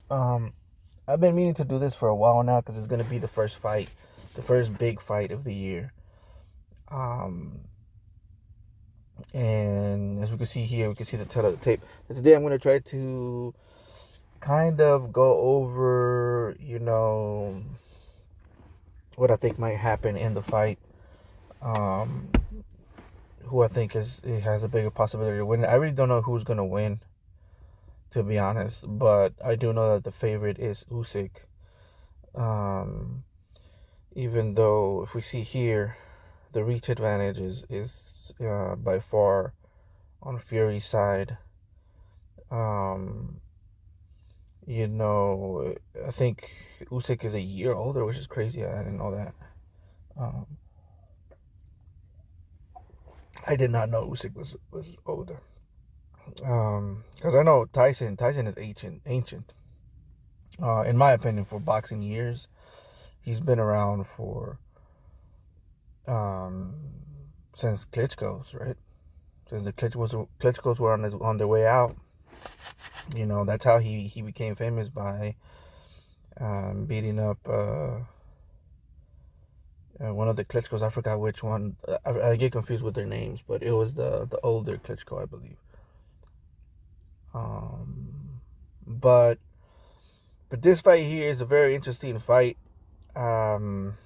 Um, I've been meaning to do this for a while now because it's gonna be the first fight, the first big fight of the year. Um, and as we can see here, we can see the tail of the tape. So today I'm gonna try to kind of go over, what I think might happen in the fight. Um, who I think it has a bigger possibility of winning. I really don't know who's gonna win, to be honest, but I do know that the favorite is Usyk. Um, Even though if we see here, the reach advantage is by far on Fury's side. Um, I think Usyk is a year older, which is crazy. I didn't know that. Um, I did not know Usyk was older. Because I know Tyson is ancient. In my opinion, for boxing years, he's been around for um since Klitschko's, right? Since the Klitschko's were on their way out. That's how he became famous, by beating up one of the Klitschko's. I forgot which one. I get confused with their names, but it was the older Klitschko, I believe. Um, but this fight here is a very interesting fight. Um,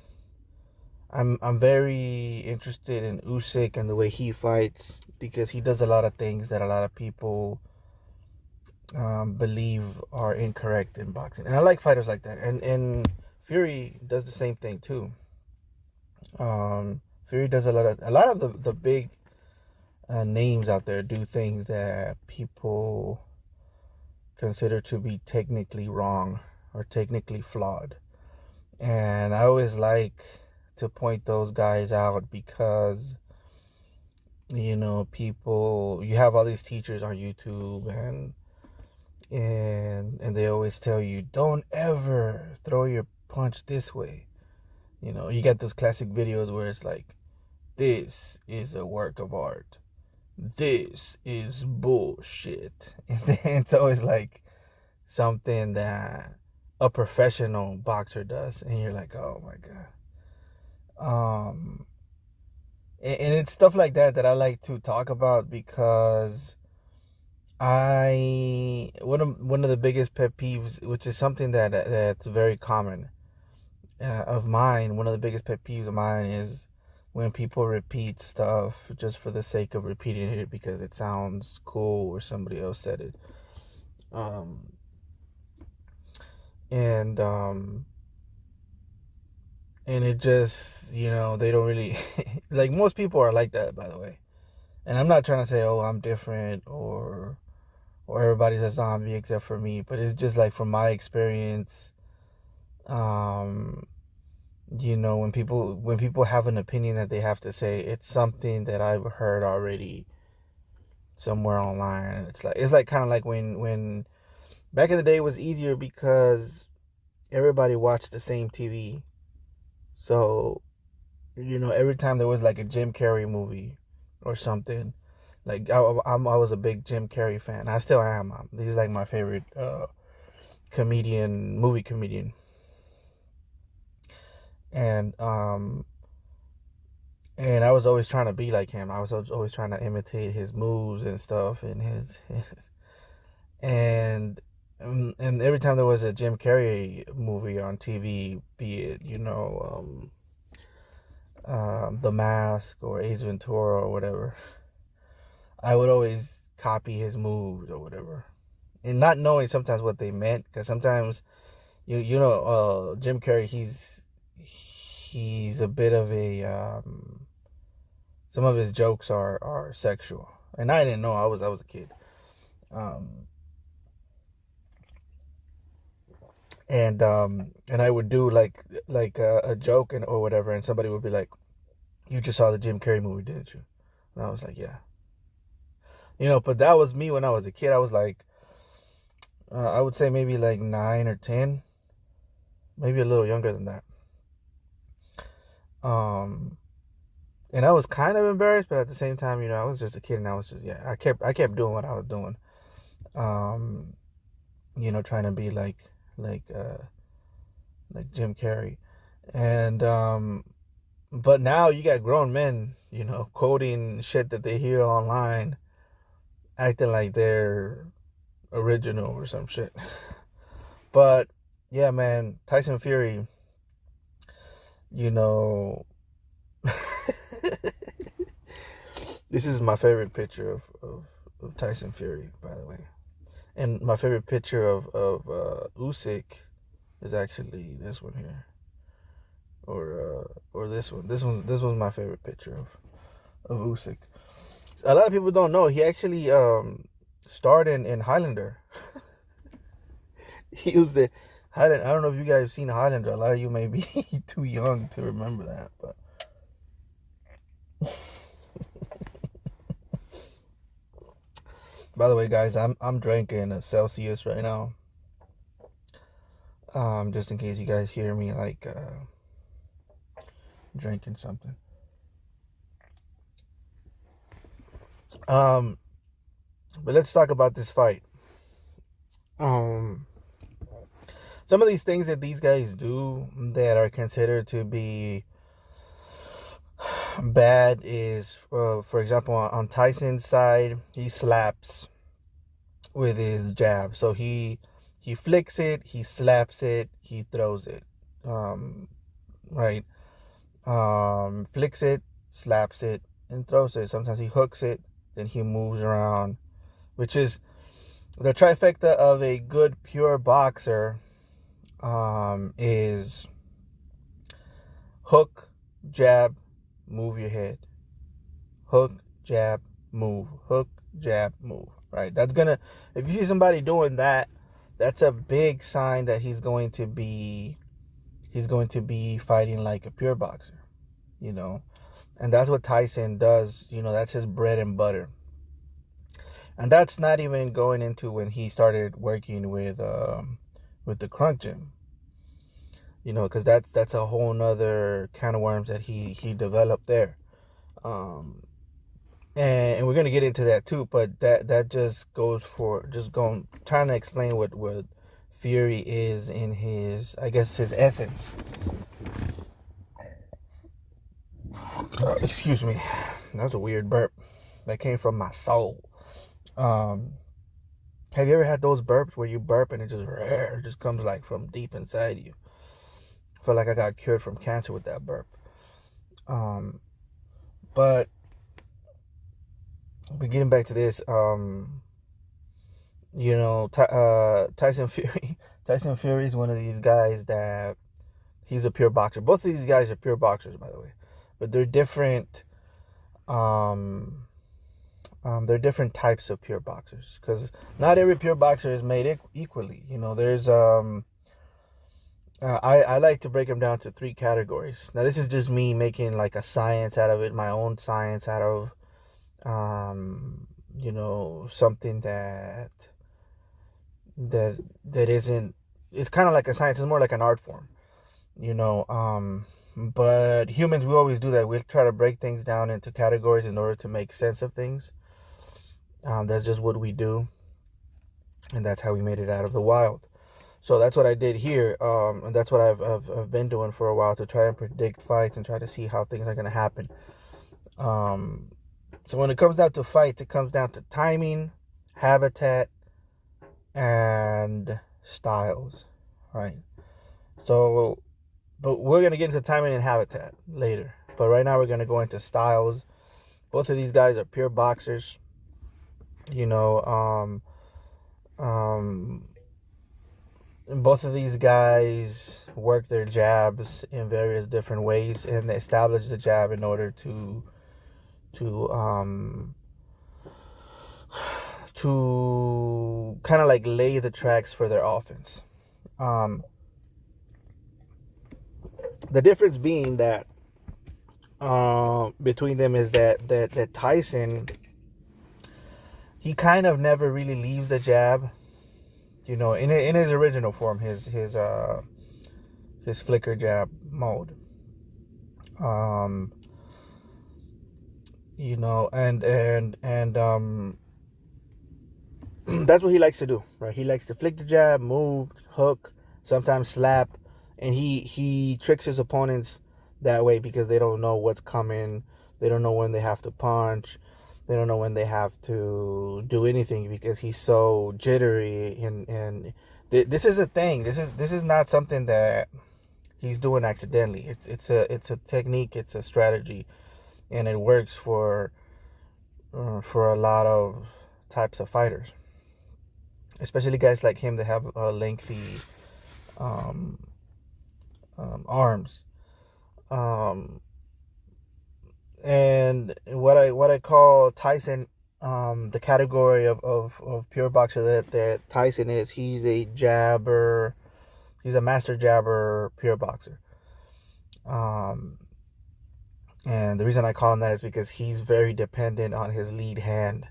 I'm very interested in Usyk and the way he fights, because he does a lot of things that a lot of people believe are incorrect in boxing, and I like fighters like that. And Fury does the same thing too. Fury does a lot of the big names out there do things that people consider to be technically wrong or technically flawed, and I always like to point those guys out, because people, you have all these teachers on YouTube, and they always tell you, don't ever throw your punch this way. You get those classic videos where it's like, this is a work of art, this is bullshit. And then it's always like something that a professional boxer does, and you're like, oh my god. And it's stuff like that I like to talk about, because one of the biggest pet peeves, which is something that's very common of mine. One of the biggest pet peeves of mine is when people repeat stuff just for the sake of repeating it because it sounds cool or somebody else said it. Um, and and it just, they don't really like, most people are like that, by the way. And I'm not trying to say, oh, I'm different, or everybody's a zombie except for me, but it's just like, from my experience, um when people have an opinion that they have to say, it's something that I've heard already somewhere online. It's like kind of like when back in the day, it was easier because everybody watched the same TV. So, every time there was like a Jim Carrey movie or something, like I was a big Jim Carrey fan. I still am. He's like my favorite movie comedian. And and I was always trying to be like him. I was always trying to imitate his moves and stuff, and and and every time there was a Jim Carrey movie on TV, be it The Mask or Ace Ventura or whatever, I would always copy his moves or whatever, and not knowing sometimes what they meant, because sometimes Jim Carrey, he's a bit of a some of his jokes are sexual, and I didn't know. I was a kid, um, and I would do like a joke and or whatever, and somebody would be like, "You just saw the Jim Carrey movie, didn't you?" And I was like, "Yeah." But that was me when I was a kid. I was like, I would say maybe like 9 or 10, maybe a little younger than that. Um, and I was kind of embarrassed, but at the same time, I was just a kid, and I was just, yeah. I kept doing what I was doing. Um, trying to be like Jim Carrey. And but now you got grown men, quoting shit that they hear online, acting like they're original or some shit. But yeah, man, Tyson Fury, this is my favorite picture of Tyson Fury, by the way. And my favorite picture of Usyk is actually this one here, or this one. This one's my favorite picture of Usyk. A lot of people don't know he actually starred in Highlander. He was the Highlander. I don't know if you guys have seen Highlander. A lot of you may be too young to remember that, but. By the way, guys, I'm drinking a Celsius right now. Just in case you guys hear me like drinking something. But let's talk about this fight. Some of these things that these guys do that are considered to be bad is, for example, on Tyson's side, he slaps with his jab. So he flicks it, he slaps it, he throws it. Right? Flicks it, slaps it, and throws it. Sometimes he hooks it, then he moves around, which is the trifecta of a good pure boxer. Is hook, jab, move your head. Hook, jab, move. Hook, jab, move. Right? That's gonna, if you see somebody doing that, that's a big sign that he's going to be fighting like a pure boxer, and that's what Tyson does. That's his bread and butter. And that's not even going into when he started working with the Crunk Gym, because that's a whole nother can of worms that he developed there. And we're gonna get into that too, but that just goes for trying to explain what Fury is in his, I guess, his essence. Excuse me, that was a weird burp that came from my soul. Have you ever had those burps where you burp and it just comes like from deep inside you? I feel like I got cured from cancer with that burp. But getting back to this, Tyson Fury. Tyson Fury is one of these guys that he's a pure boxer. Both of these guys are pure boxers, by the way, but they're different. They're different types of pure boxers, because not every pure boxer is made equally. There's I like to break them down to 3 categories. Now, this is just me making like a science out of it, my own science out of something that isn't, it's kind of like a science. It's more like an art form, but humans, we always do that. We try to break things down into categories in order to make sense of things. That's just what we do, and that's how we made it out of the wild. So that's what I did here, and that's what I've been doing for a while, to try and predict fights and try to see how things are going to happen. So when it comes down to fights, it comes down to timing, habitat, and styles, right? So, but we're going to get into timing and habitat later. But right now we're going to go into styles. Both of these guys are pure boxers. Both of these guys work their jabs in various different ways, and they establish the jab in order to kind of like lay the tracks for their offense. The difference being that between them is that Tyson, he kind of never really leaves the jab, in his original form, his flicker jab mode. that's what he likes to do, right? He likes to flick the jab, move, hook, sometimes slap, and he tricks his opponents that way because they don't know what's coming. They don't know when they have to punch. They don't know when they have to do anything because he's so jittery. And this is a thing. This is not something that he's doing accidentally. It's a technique. It's a strategy, and it works for a lot of types of fighters, especially guys like him that have lengthy um, arms. Um, and what I call Tyson, the category of pure boxer that Tyson is, he's a jabber, he's a master jabber, pure boxer. And the reason I call him that is because he's very dependent on his lead hand.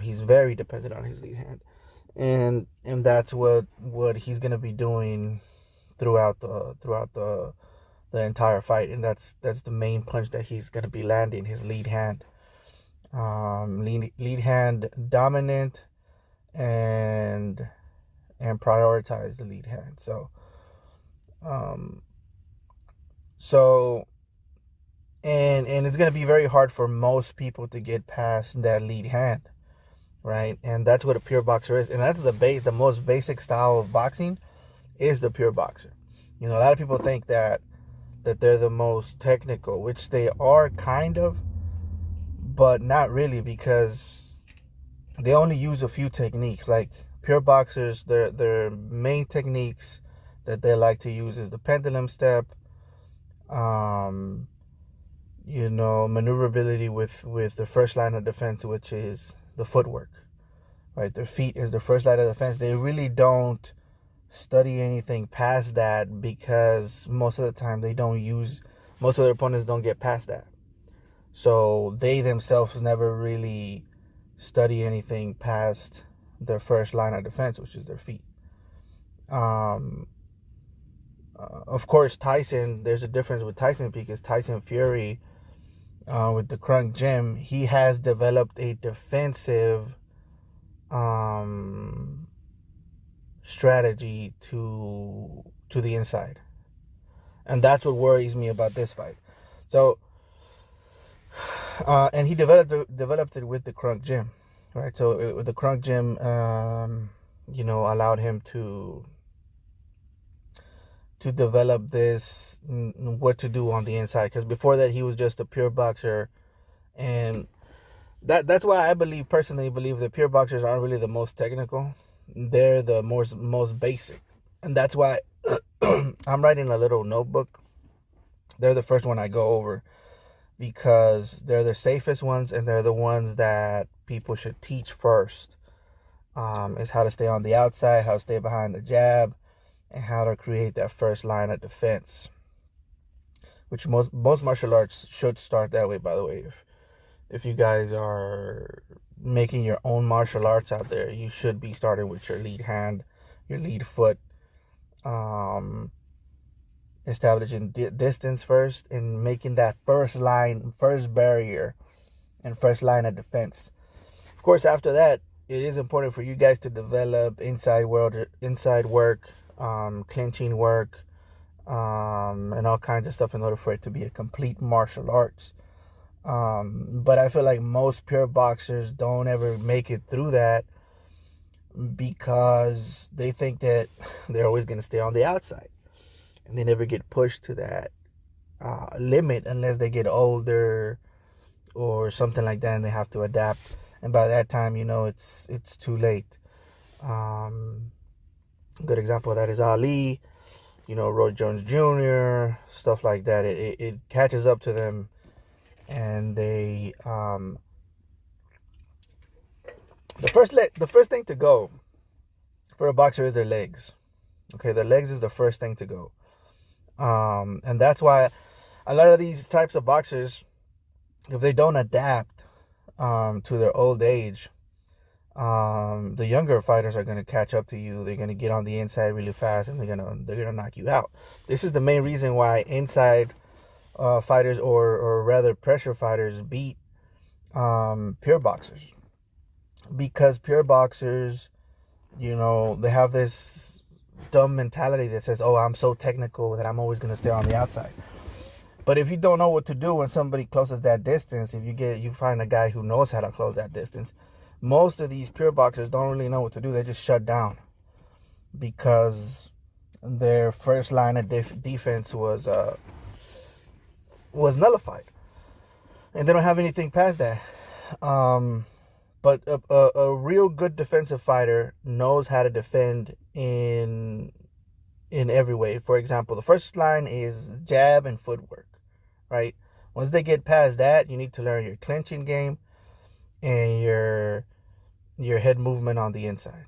He's very dependent on his lead hand, and that's what he's gonna be doing throughout the entire fight, and that's the main punch that he's gonna be landing, his lead hand. Lead hand dominant, and prioritize the lead hand. Um, so and it's gonna be very hard for most people to get past that lead hand, right? And that's what a pure boxer is, and that's the most basic style of boxing is the pure boxer. You know, a lot of people think that they're the most technical, which they are kind of, but not really, because they only use a few techniques. Like pure boxers, their main techniques that they like to use is the pendulum step, maneuverability with the first line of defense, which is the footwork, right? Their feet is the first line of defense. They really don't study anything past that because most of the time most of their opponents don't get past that. So they themselves never really study anything past their first line of defense, which is their feet. Of course, Tyson, there's a difference with Tyson because Tyson Fury, with the Crunk Gym, he has developed a defensive strategy to the inside, and that's what worries me about this fight. So, and he developed it with the Crunk Gym, right? So the Crunk Gym, allowed him to develop this, what to do on the inside, because before that he was just a pure boxer. And that's why I personally believe that pure boxers aren't really the most technical. They're the most basic, and that's why I'm writing a little notebook. They're the first one I go over because they're the safest ones, and they're the ones that people should teach first. Is how to stay on the outside, how to stay behind the jab, and how to create that first line of defense, which most martial arts should start that way, by the way. If you guys are making your own martial arts out there, you should be starting with your lead hand, your lead foot, establishing distance first, and making that first barrier, and first line of defense. Of course, after that, it is important for you guys to develop inside work, clinching work, and all kinds of stuff in order for it to be a complete martial arts. But I feel like most pure boxers don't ever make it through that because they think that they're always going to stay on the outside, and they never get pushed to that limit unless they get older or something like that, and they have to adapt. And by that time, it's too late. A good example of that is Ali, Roy Jones Jr., stuff like that. It catches up to them, and they the first thing to go for a boxer is their legs. Okay, their legs is the first thing to go. And that's why a lot of these types of boxers, if they don't adapt to their old age, the younger fighters are going to catch up to you. They're going to get on the inside really fast, and they're gonna knock you out. This is the main reason why inside fighters, or rather pressure fighters, beat pure boxers. because pure boxers, they have this dumb mentality that says, oh, I'm so technical that I'm always going to stay on the outside. But if you don't know what to do when somebody closes that distance, if you find a guy who knows how to close that distance, most of these pure boxers don't really know what to do. They just shut down because their first line of defense was nullified, and they don't have anything past that. But a real good defensive fighter knows how to defend in every way. For example, the first line is jab and footwork, right? Once they get past that, you need to learn your clinching game and your head movement on the inside,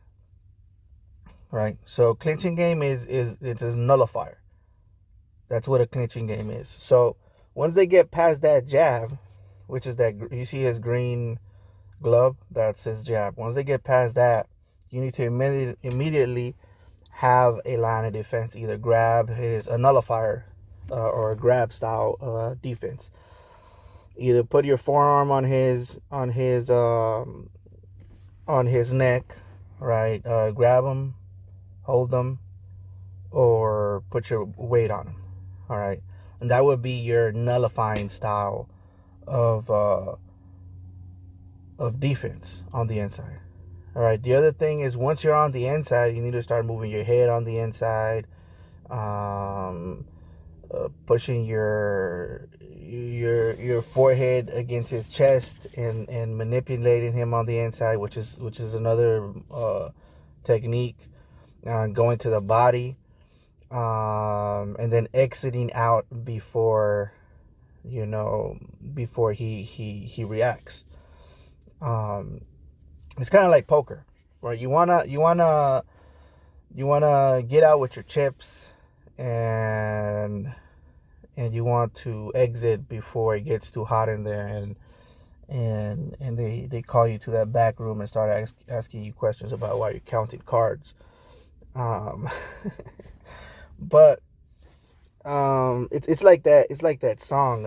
right? So clinching game is it's a nullifier. That's what a clinching game is. So once they get past that jab, which is that you see his green glove, that's his jab. Once they get past that, you need to immediately have a line of defense. Either grab a nullifier or a grab style defense. Either put your forearm on his neck, right? Grab him, hold him, or put your weight on him. All right, and that would be your nullifying style of defense on the inside. All right. The other thing is, once you're on the inside, you need to start moving your head on the inside, pushing your forehead against his chest and manipulating him on the inside, which is another technique. Going to the body, and then exiting out before he reacts. It's kind of like poker, right? You wanna get out with your chips, and you want to exit before it gets too hot in there, and they call you to that back room and start asking you questions about why you're counting cards. But it's like that. It's like that song,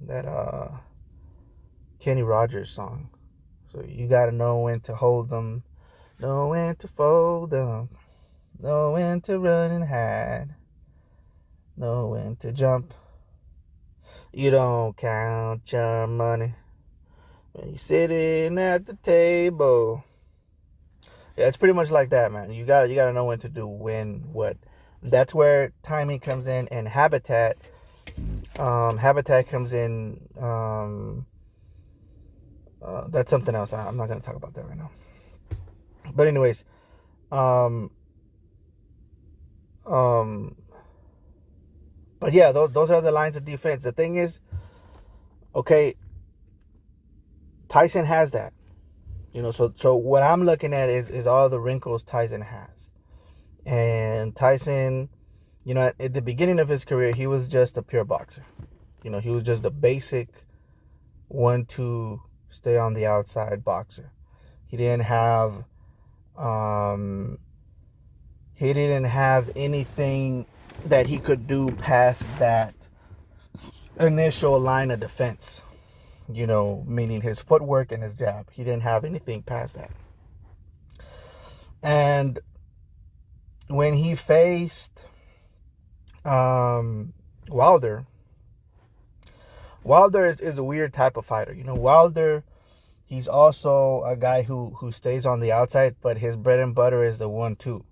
that Kenny Rogers song. So you gotta know when to hold them, know when to fold them, know when to run and hide, know when to jump. You don't count your money when you're sitting at the table. Yeah, it's pretty much like that, man. You gotta know when to do what. That's where timing comes in, and habitat comes in. That's something else. I'm not gonna talk about that right now. But anyways, but yeah, those are the lines of defense. The thing is, okay, Tyson has that. So what I'm looking at is all the wrinkles Tyson has. And Tyson, at the beginning of his career, he was just a pure boxer. He was just a basic 1-2 stay on the outside boxer. He didn't have anything that he could do past that initial line of defense. Meaning his footwork and his jab. He didn't have anything past that. And when he faced Wilder is a weird type of fighter. Wilder, he's also a guy who stays on the outside, but his bread and butter is the 1-2,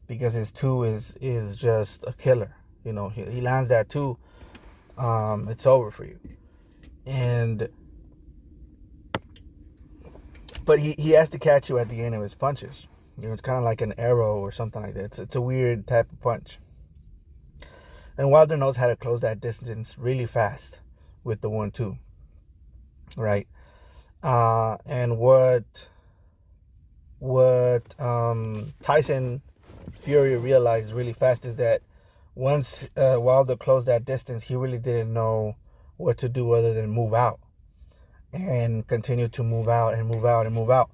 because his 2 is just a killer. He lands that 2, it's over for you. But he has to catch you at the end of his punches. It's kind of like an arrow or something like that. It's a weird type of punch. And Wilder knows how to close that distance really fast with the 1-2, right? And what Tyson Fury realized really fast is that once Wilder closed that distance, he really didn't know what to do other than move out and continue to move out and move out and move out.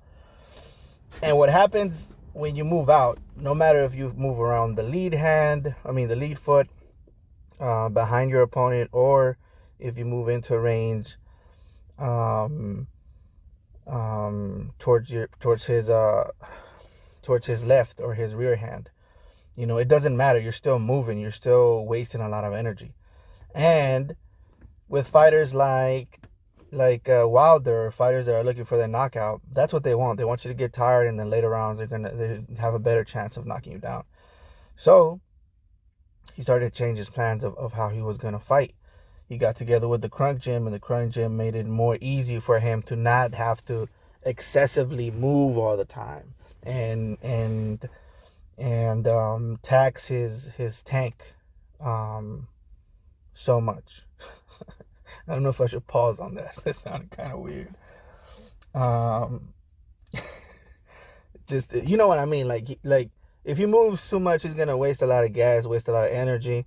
And what happens when you move out, no matter if you move around the lead foot, behind your opponent, or if you move into range, towards his left or his rear hand. It doesn't matter. You're still moving. You're still wasting a lot of energy. And with fighters like Wilder, fighters that are looking for their knockout, that's what they want. They want you to get tired, and then later rounds they have a better chance of knocking you down. So he started to change his plans of how he was gonna fight. He got together with the Crunk Gym, and the Crunk Gym made it more easy for him to not have to excessively move all the time and tax his tank so much. I don't know if I should pause on that. That sounded kind of weird. Just you know what I mean. Like if he moves too much, he's gonna waste a lot of gas, waste a lot of energy.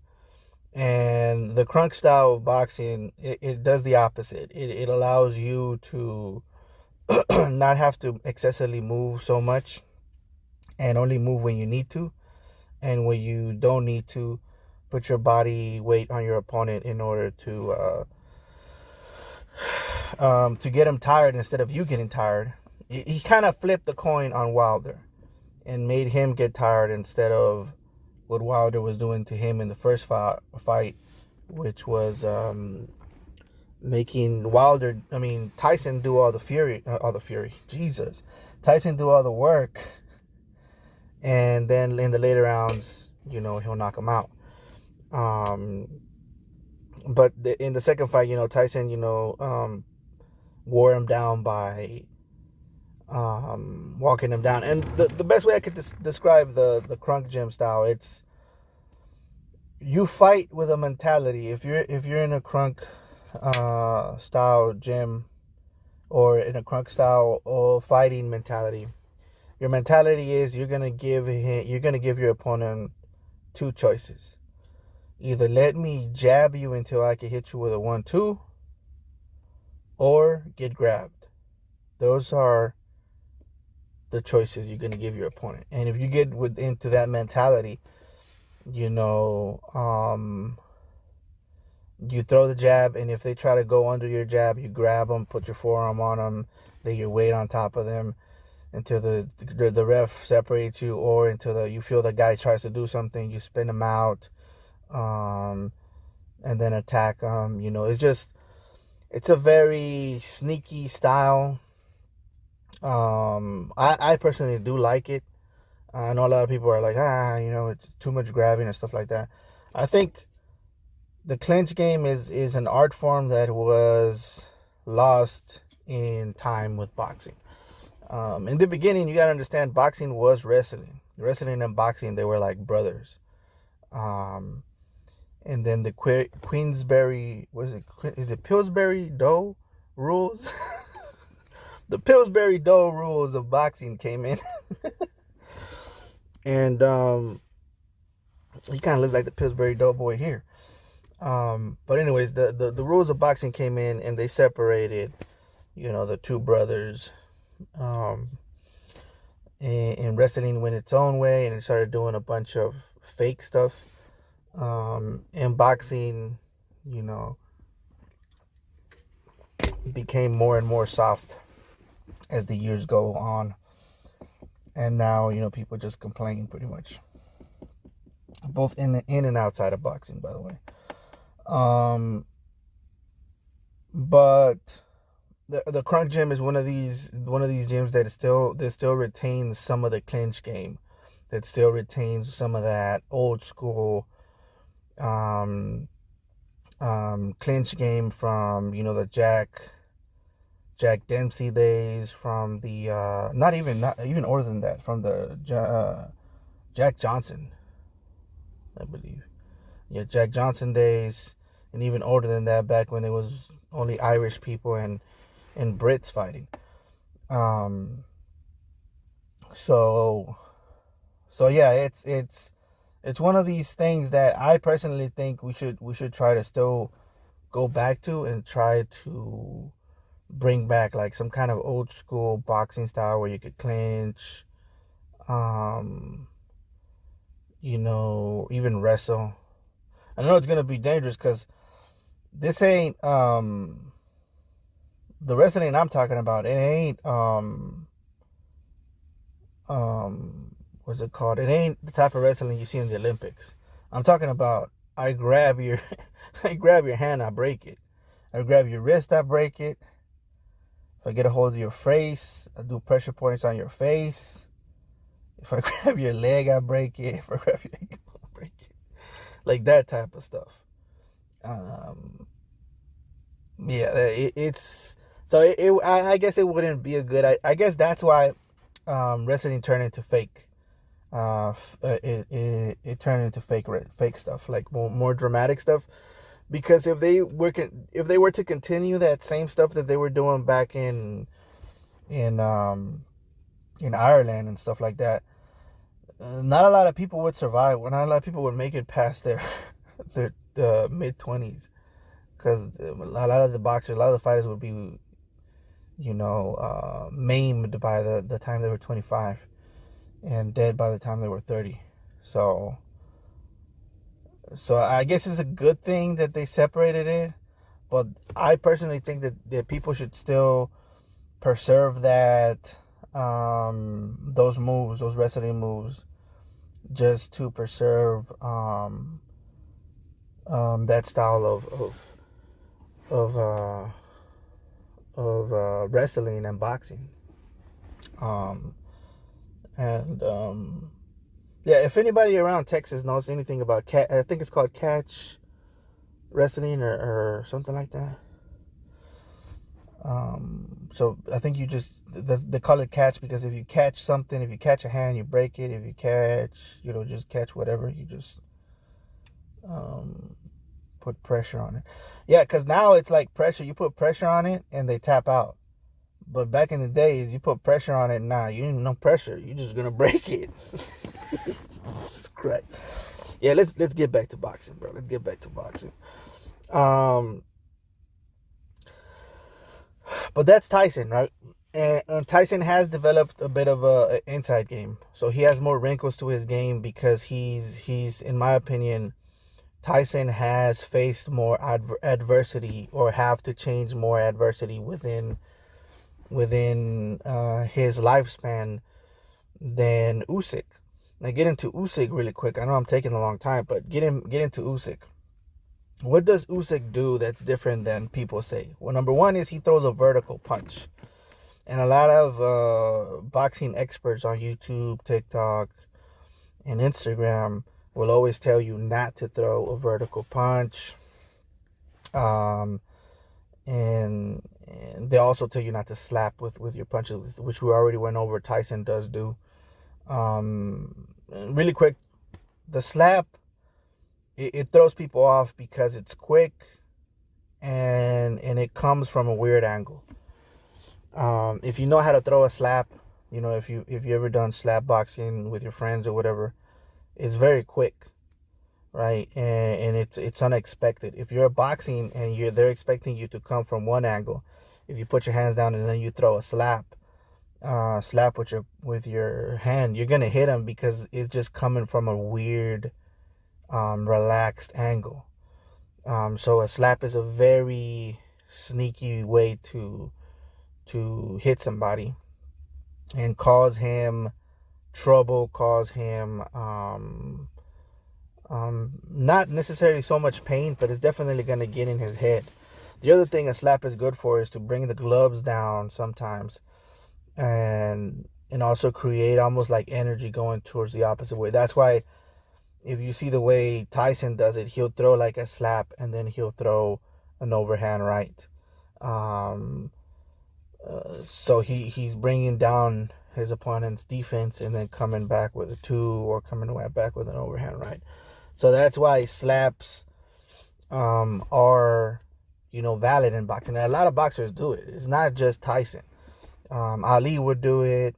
And the Crunk style of boxing, it does the opposite. It allows you to not have to excessively move so much, and only move when you need to, and when you don't need to, put your body weight on your opponent in order to get him tired instead of you getting tired. He kind of flipped the coin on Wilder and made him get tired instead of what Wilder was doing to him in the first fight, which was making Tyson do all the fury. Jesus. Tyson do all the work, and then in the later rounds, he'll knock him out. But in the second fight, Tyson, wore him down by walking him down. And the best way I could describe the Crunk Gym style, it's you fight with a mentality. If you're in a Crunk style gym, or in a Crunk style fighting mentality, your mentality is you're gonna give your opponent two choices. Either let me jab you until I can hit you with a 1-2, or get grabbed. Those are the choices you're going to give your opponent. And if you get into that mentality, you throw the jab, and if they try to go under your jab, you grab them, put your forearm on them, lay your weight on top of them until the ref separates you, or until you feel the guy tries to do something, you spin him out, and then attack them. It's a very sneaky style. I personally do like it. I know a lot of people are like, it's too much grabbing and stuff like that. I think the clinch game is an art form that was lost in time with boxing. In the beginning, you got to understand, boxing was wrestling. Wrestling and boxing, they were like brothers. And then the Queensberry, is it Pillsbury Dough rules? The Pillsbury Dough rules of boxing came in. And he kind of looks like the Pillsbury Doughboy here. But anyways, the rules of boxing came in, and they separated, the two brothers. And wrestling went its own way, and it started doing a bunch of fake stuff. And boxing, became more and more soft as the years go on. And now, people just complain pretty much. Both in and outside of boxing, by the way. But the Crunk Gym is one of these gyms that still retains some of the clinch game, that still retains some of that old school clinch game from the Jack Dempsey days, from the not even older than that, from the Jack Johnson, I believe. Yeah, Jack Johnson days, and even older than that, back when it was only Irish people and Brits fighting. So yeah, it's one of these things that I personally think we should try to still go back to, and try to bring back like some kind of old school boxing style where you could clinch, even wrestle. I know it's gonna be dangerous because this ain't the wrestling I'm talking about, it ain't what's it called? It ain't the type of wrestling you see in the Olympics. I'm talking about I grab your I grab your hand, I break it. I grab your wrist, I break it. If I get a hold of your face, I do pressure points on your face. If I grab your leg, I break it. If I grab your leg, I break it. Like that type of stuff. Um, yeah, it's so I guess it wouldn't be a good. I guess that's why wrestling turned into fake. It turned into fake stuff, like more dramatic stuff. Because if they were to continue that same stuff that they were doing back in Ireland and stuff like that, not a lot of people would survive. Not a lot of people would make it past their mid-20s, because a lot of the boxers, a lot of the fighters would be, maimed by the time they were 25 and dead by the time they were 30. So I guess it's a good thing that they separated it, but I personally think that people should still preserve that those moves, those wrestling moves, just to preserve that style of wrestling and boxing. Um, and yeah, if anybody around Texas knows anything about I think it's called catch wrestling or something like that. So I think they call it catch because if you catch something, if you catch a hand, you break it. If you catch, just catch whatever, you just put pressure on it. Yeah, because now it's like pressure. You put pressure on it and they tap out. But back in the days, you put pressure on it, you ain't no pressure. You're just gonna break it. It's correct. Yeah, let's get back to boxing, bro. Let's get back to boxing. But that's Tyson, right? And Tyson has developed a bit of a inside game, so he has more wrinkles to his game because he's in my opinion, Tyson has faced more adversity or have to change more adversity within his lifespan than Usyk. Now get into Usyk really quick. I know I'm taking a long time, but get into Usyk. What does Usyk do that's different than people say? Well, number one is he throws a vertical punch. And a lot of boxing experts on YouTube, TikTok, and Instagram will always tell you not to throw a vertical punch. And they also tell you not to slap with your punches, which we already went over. Tyson does do. Really quick, the slap, it throws people off because it's quick and it comes from a weird angle. If you know how to throw a slap, if you ever done slap boxing with your friends or whatever, it's very quick, right? And it's unexpected. If you're boxing and they're expecting you to come from one angle, if you put your hands down and then you throw a slap with your hand, you're gonna hit them because it's just coming from a weird, relaxed angle. So a slap is a very sneaky way to hit somebody and cause him trouble, cause him not necessarily so much pain, but it's definitely going to get in his head. The other thing a slap is good for is to bring the gloves down sometimes and also create almost like energy going towards the opposite way. That's why if you see the way Tyson does it, he'll throw like a slap and then he'll throw an overhand right. So he's bringing down his opponent's defense and then coming back with a two or coming back with an overhand right. So that's why slaps are valid in boxing. And a lot of boxers do it. It's not just Tyson. Ali would do it.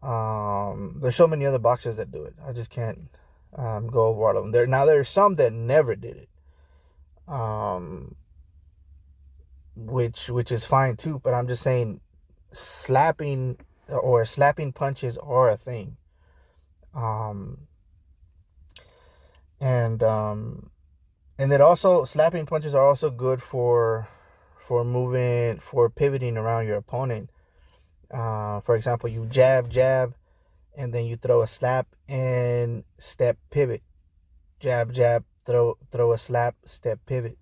There's so many other boxers that do it. I just can't go over all of them. There's some that never did it. Which is fine too, but I'm just saying slapping punches are a thing. And then also slapping punches are also good for for pivoting around your opponent. For example, you jab, and then you throw a slap and step pivot. Jab, throw a slap, step pivot.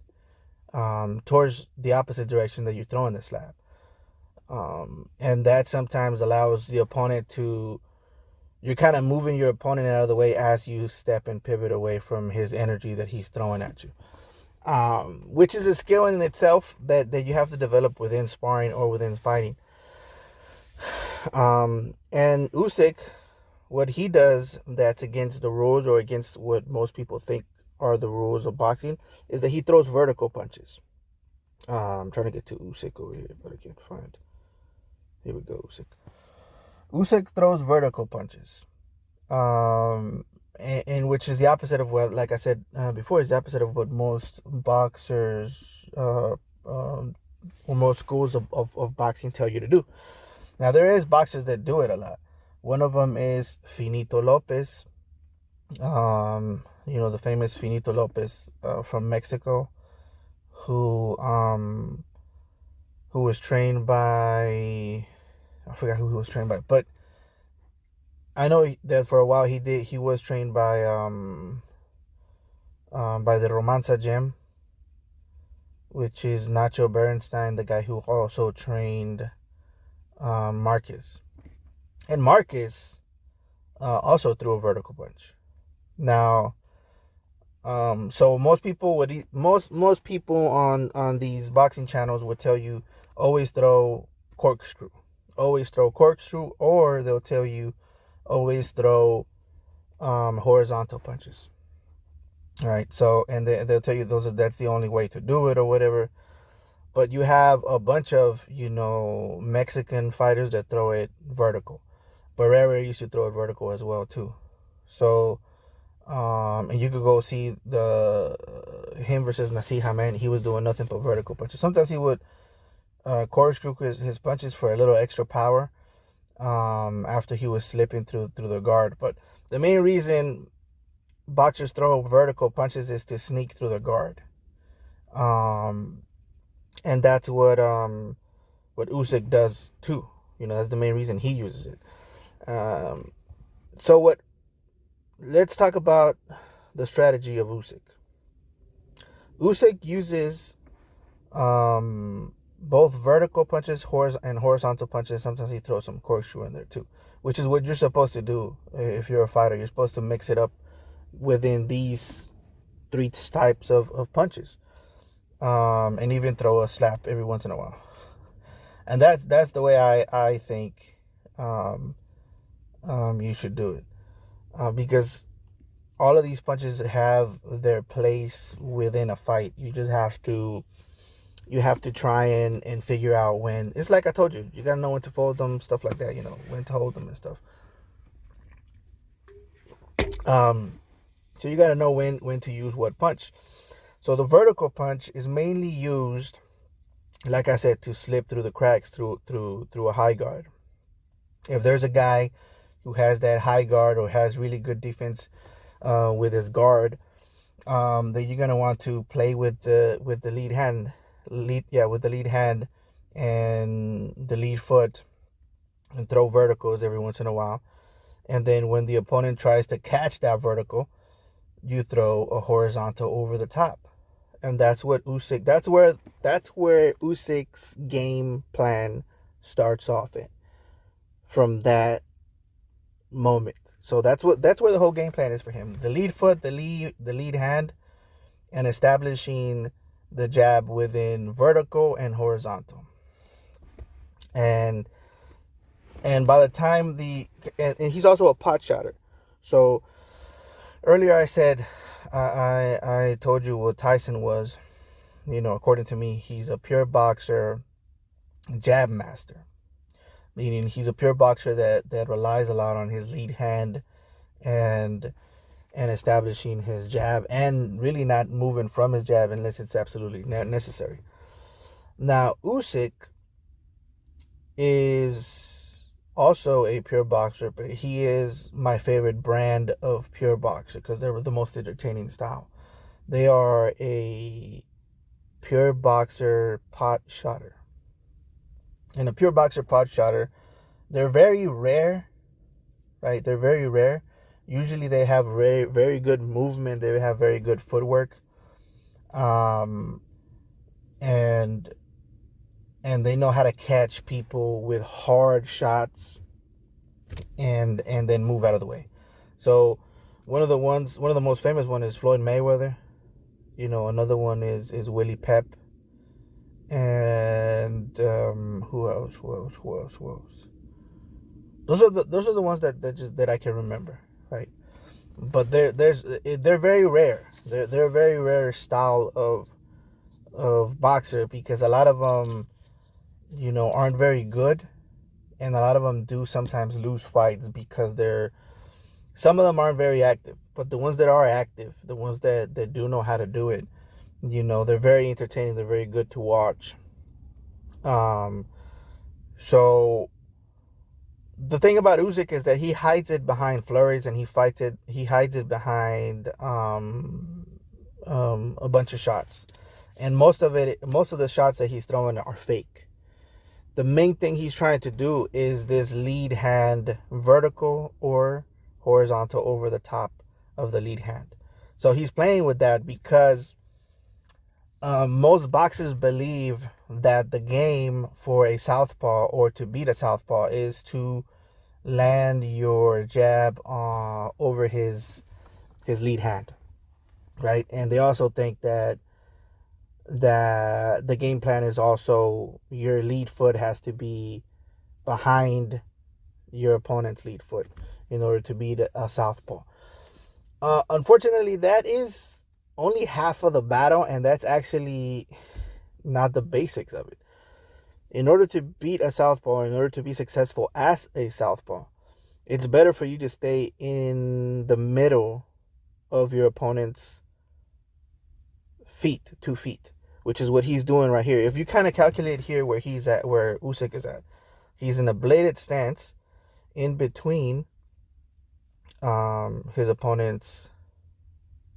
Towards the opposite direction that you're throwing the slap. And that sometimes allows the opponent to, you're kind of moving your opponent out of the way as you step and pivot away from his energy that he's throwing at you. Which is a skill in itself that you have to develop within sparring or within fighting. And Usyk, what he does that's against the rules or against what most people think are the rules of boxing is that he throws vertical punches. I'm trying to get to Usyk over here, but I can't find. Here we go, Usyk. Usyk throws vertical punches, and which is the opposite of what, like I said before, is the opposite of what most boxers or most schools of boxing tell you to do. Now, there is boxers that do it a lot. One of them is Finito Lopez. The famous Finito Lopez from Mexico, who was trained by, I forgot who he was trained by, but I know that for a while he was trained by the Romanza Gym, which is Nacho Berenstein, the guy who also trained Marquez. And Marquez also threw a vertical punch. Now, so most people most people on these boxing channels would tell you always throw corkscrew, or they'll tell you always throw horizontal punches. All right, so and they'll tell you that's the only way to do it or whatever. But you have a bunch of Mexican fighters that throw it vertical. Barrera used to throw it vertical as well too. So and you could go see him versus Naseem Hamed. He was doing nothing but vertical punches. Sometimes he would corkscrew his punches for a little extra power after he was slipping through the guard. But the main reason boxers throw vertical punches is to sneak through the guard. And that's what Usyk does too. That's the main reason he uses it. Let's talk about the strategy of Usyk. Usyk uses both vertical punches and horizontal punches. Sometimes he throws some corkscrew in there too, which is what you're supposed to do if you're a fighter. You're supposed to mix it up within these three types of punches, and even throw a slap every once in a while. And that's the way I think you should do it. Because all of these punches have their place within a fight. You just have to try and figure out when. It's like I told you, you gotta know when to fold them, stuff like that. When to hold them and stuff. So you gotta know when to use what punch. So the vertical punch is mainly used, like I said, to slip through the cracks through a high guard. If there's a guy who has that high guard or has really good defense with his guard, then you're gonna want to play with the lead hand, with the lead hand and the lead foot, and throw verticals every once in a while. And then when the opponent tries to catch that vertical, you throw a horizontal over the top. And that's where Usyk's game plan starts off in. From that moment. So that's where the whole game plan is for him. The lead foot, the lead hand, and establishing the jab within vertical and horizontal. And by the time and he's also a pot shotter. So earlier I said I told you what Tyson was. According to me, he's a pure boxer, jab master. Meaning he's a pure boxer that relies a lot on his lead hand and establishing his jab, and really not moving from his jab unless it's absolutely necessary. Now, Usyk is also a pure boxer, but he is my favorite brand of pure boxer because they're the most entertaining style. They are a pure boxer pot shotter. And a pure boxer pot shotter, they're very rare, right? They're very rare. Usually they have very, very good movement. They have very good footwork. Um, and they know how to catch people with hard shots and then move out of the way. So one of the most famous one is Floyd Mayweather. Another one is Willie Pep. And who else? Those are the ones that I can remember, right? But they're very rare. They're a very rare style of boxer, because a lot of them, aren't very good, and a lot of them do sometimes lose fights because some of them aren't very active. But the ones that are active, the ones that do know how to do it, they're very entertaining. They're very good to watch. So the thing about Usyk is that he hides it behind flurries, and he hides it behind a bunch of shots. And most of the shots that he's throwing are fake. The main thing he's trying to do is this lead hand vertical or horizontal over the top of the lead hand. So he's playing with that because most boxers believe that the game for a southpaw, or to beat a southpaw, is to land your jab over his lead hand, right? And they also think that the game plan is also your lead foot has to be behind your opponent's lead foot in order to beat a southpaw. Unfortunately, that is only half of the battle, and that's actually not the basics of it. In order to beat a southpaw, in order to be successful as a southpaw, it's better for you to stay in the middle of your opponent's 2 feet, which is what he's doing right here. If you kind of calculate here where he's at, where Usyk is at, he's in a bladed stance in between his opponent's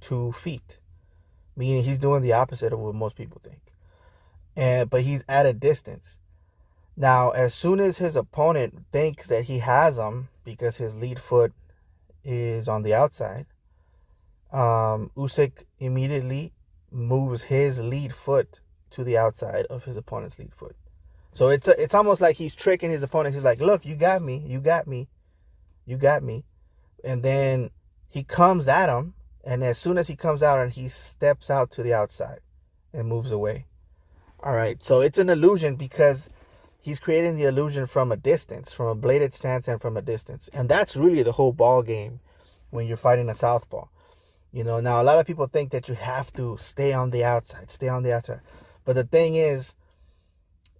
2 feet, meaning he's doing the opposite of what most people think. But he's at a distance. Now, as soon as his opponent thinks that he has him because his lead foot is on the outside, Usyk immediately moves his lead foot to the outside of his opponent's lead foot. So it's almost like he's tricking his opponent. He's like, look, you got me. And then he comes at him, and as soon as he comes out, and he steps out to the outside and moves away. All right, so it's an illusion because he's creating the illusion from a distance, from a bladed stance and from a distance. And that's really the whole ball game when you're fighting a southpaw. Now a lot of people think that you have to stay on the outside. But the thing is,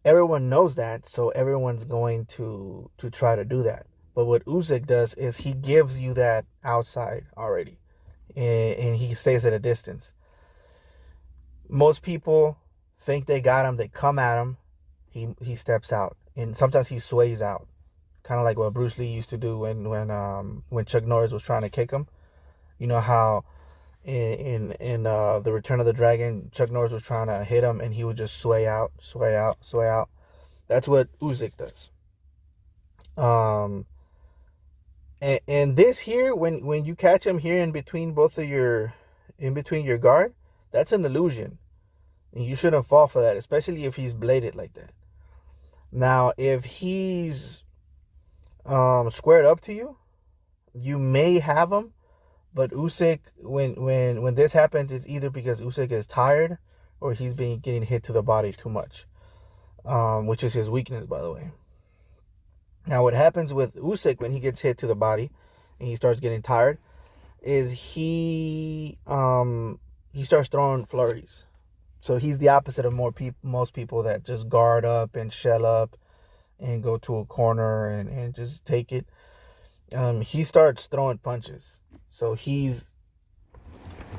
everyone knows that, so everyone's going to try to do that. But what Usyk does is he gives you that outside already, and he stays at a distance. Most people think they got him. They come at him. He steps out, and sometimes he sways out, kind of like what Bruce Lee used to do when Chuck Norris was trying to kick him. You know how in the Return of the Dragon, Chuck Norris was trying to hit him, and he would just sway out. That's what Usyk does. And this here, when you catch him here in between your guard, that's an illusion. And you shouldn't fall for that, especially if he's bladed like that. Now, if he's squared up to you, you may have him, but Usyk, when this happens, it's either because Usyk is tired or he's been getting hit to the body too much, which is his weakness, by the way. Now, what happens with Usyk when he gets hit to the body and he starts getting tired is he starts throwing flurries. So he's the opposite of most people that just guard up and shell up and go to a corner and just take it. He starts throwing punches. So he's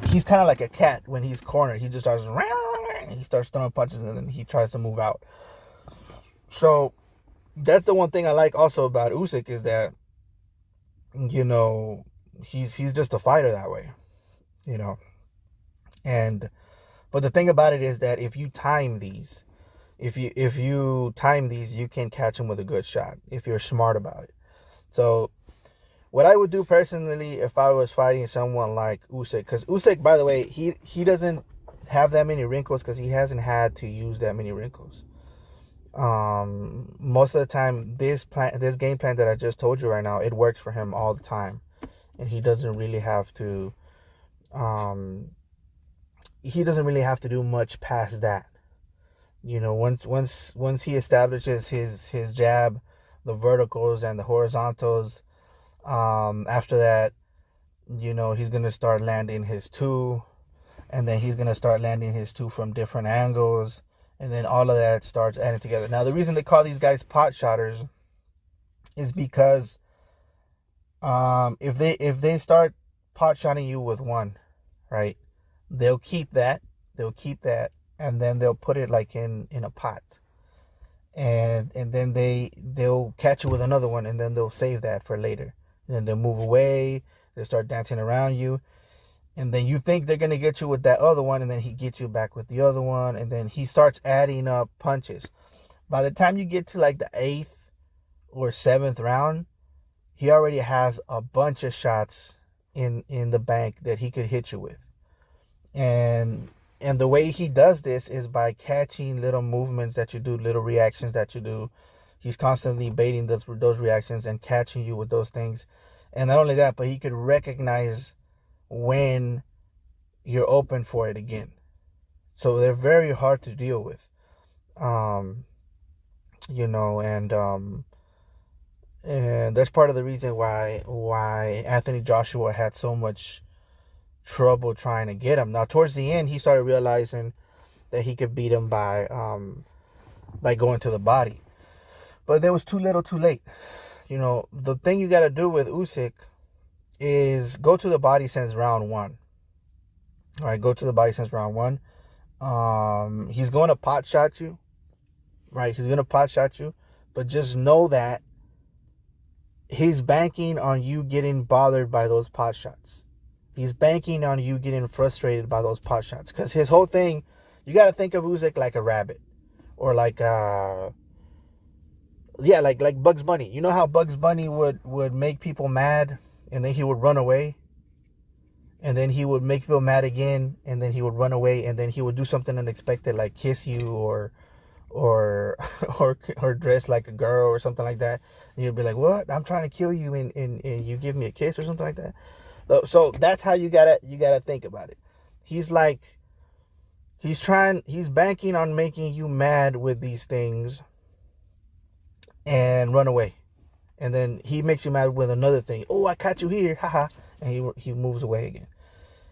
kind of like a cat when he's cornered. He just starts throwing punches, and then he tries to move out. So that's the one thing I like also about Usyk is that, he's just a fighter that way, and But the thing about it is that if you time these, you can catch him with a good shot if you're smart about it. So what I would do personally if I was fighting someone like Usyk, because Usyk, by the way, he doesn't have that many wrinkles because he hasn't had to use that many wrinkles. Most of the time, this game plan that I just told you right now, it works for him all the time, and he doesn't really have to. He doesn't really have to do much past that. You know, once he establishes his jab, the verticals and the horizontals, after that, you know, he's gonna start landing his two, and then he's gonna start landing his two from different angles, and then all of that starts adding together. Now, the reason they call these guys pot shotters is because if they start pot shotting you with one, right, they'll keep that, and then they'll put it like in a pot, and then they'll catch you with another one, and then they'll save that for later, and then they'll move away, they start dancing around you, and then you think they're gonna get you with that other one, and then he gets you back with the other one, and then he starts adding up punches. By the time you get to like the 8th or 7th round, he already has a bunch of shots in the bank that he could hit you with. And the way he does this is by catching little movements that you do, little reactions that you do. He's constantly baiting those reactions and catching you with those things. And not only that, but he could recognize when you're open for it again. So they're very hard to deal with. You know, and that's part of the reason why Anthony Joshua had so much trouble trying to get him. Now, towards the end, he started realizing that he could beat him by going to the body, but there was too little, too late. You know, the thing you got to do with Usyk is go to the body since round one. All right, go to the body since round one. He's going to pot shot you, right? He's going to pot shot you, but just know that he's banking on you getting bothered by those pot shots. He's banking on you getting frustrated by those pot shots. Because his whole thing, you got to think of Usyk like a rabbit. Or like Bugs Bunny. You know how Bugs Bunny would make people mad, and then he would run away? And then he would make people mad again, and then he would run away, and then he would do something unexpected, like kiss you or dress like a girl or something like that. And you'd be like, what? I'm trying to kill you, and you give me a kiss or something like that. So that's how you gotta think about it. He's banking on making you mad with these things and run away. And then he makes you mad with another thing. Oh, I caught you here, haha. And he moves away again.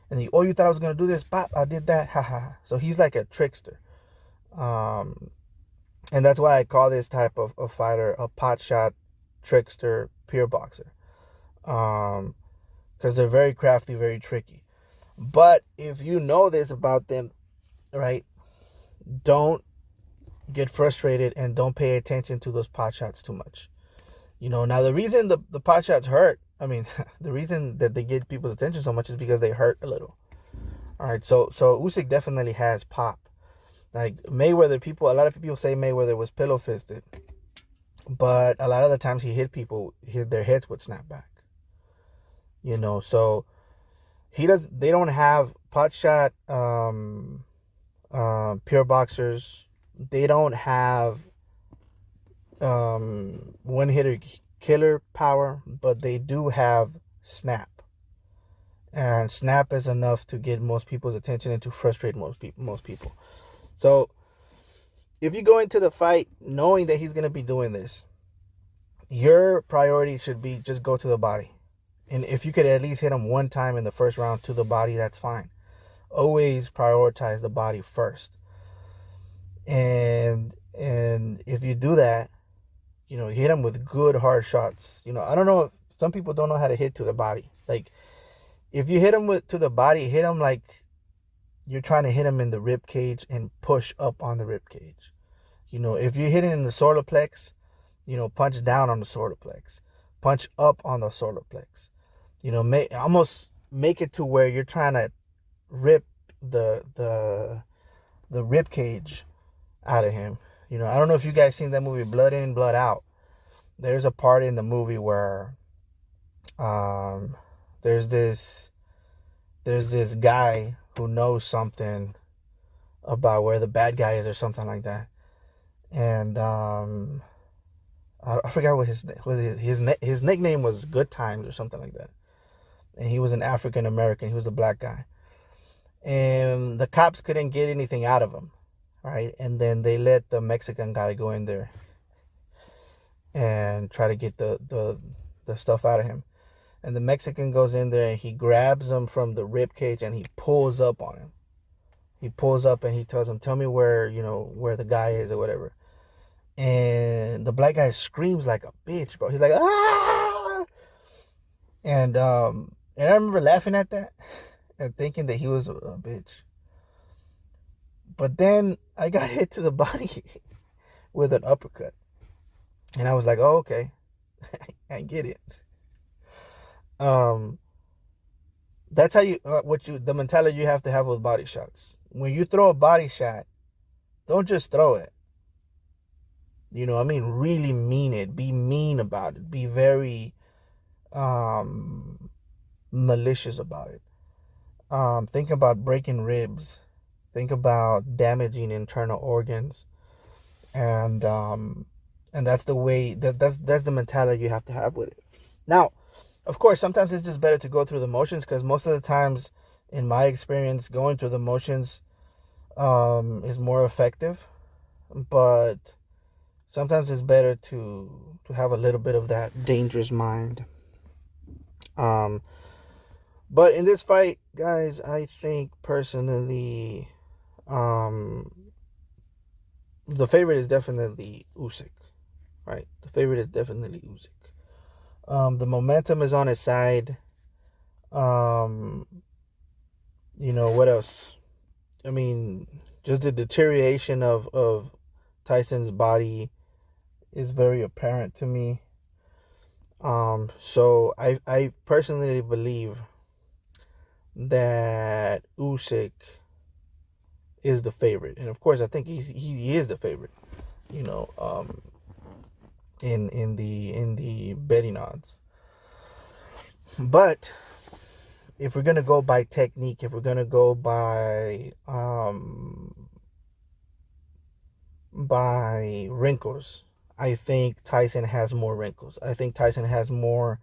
And then, oh, you thought I was gonna do this? Pop, I did that, haha. So he's like a trickster. And that's why I call this type of fighter a pot shot trickster pure boxer. Because they're very crafty, very tricky. But if you know this about them, right, don't get frustrated and don't pay attention to those pot shots too much. You know, now the reason the pot shots hurt, I mean, the reason that they get people's attention so much is because they hurt a little. All right, so Usyk definitely has pop. Like Mayweather, a lot of people say Mayweather was pillow fisted, but a lot of the times he hit people, their heads would snap back. You know, so they don't have pot shot pure boxers. They don't have one hitter killer power, but they do have snap. And snap is enough to get most people's attention and to frustrate most people. So if you go into the fight knowing that he's going to be doing this, your priority should be just go to the body. And if you could at least hit him one time in the first round to the body, that's fine. Always prioritize the body first. And if you do that, you know, hit him with good hard shots. You know, I don't know if some people don't know how to hit to the body. Like if you hit him to the body, hit him like you're trying to hit him in the rib cage and push up on the rib cage. You know, if you hit it in the solar plex, you know, punch down on the solar plex. Punch up on the solar plex. You know, almost make it to where you're trying to rip the the rib cage out of him. You know, I don't know if you guys seen that movie Blood In, Blood Out. There's a part in the movie where there's this guy who knows something about where the bad guy is or something like that. And I forgot what his nickname was Good Times or something like that. And he was an African American. He was a black guy. And the cops couldn't get anything out of him, right? And then they let the Mexican guy go in there and try to get the stuff out of him. And the Mexican goes in there and he grabs him from the rib cage and he pulls up on him. He pulls up and he tells him, "Tell me where, where the guy is," or whatever. And the black guy screams like a bitch, bro. He's like, "Ah!" And I remember laughing at that and thinking that he was a bitch. But then I got hit to the body with an uppercut. And I was like, "Oh, okay. I get it." That's how the mentality you have to have with body shots. When you throw a body shot, don't just throw it. Really mean it. Be mean about it. Be very malicious about it. Think about breaking ribs. Think about damaging internal organs. And that's the way that's the mentality you have to have with it. Now, of course, sometimes it's just better to go through the motions, because most of the times, in my experience, going through the motions is more effective. But sometimes it's better to have a little bit of that dangerous mind. But in this fight, guys, I think personally, the favorite is definitely Usyk, right? The favorite is definitely Usyk. The momentum is on his side. What else? I mean, just the deterioration of Tyson's body is very apparent to me. So I personally believe that Usyk is the favorite, and of course I think he is the favorite. In the betting odds. But if we're gonna go by technique, if we're gonna go by wrinkles, I think Tyson has more wrinkles. I think Tyson has more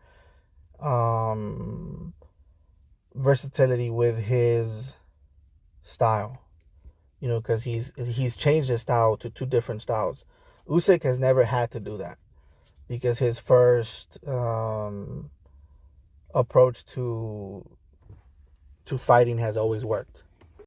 versatility with his style. Because he's changed his style to two different styles. Usyk has never had to do that, because his first approach to fighting has always worked.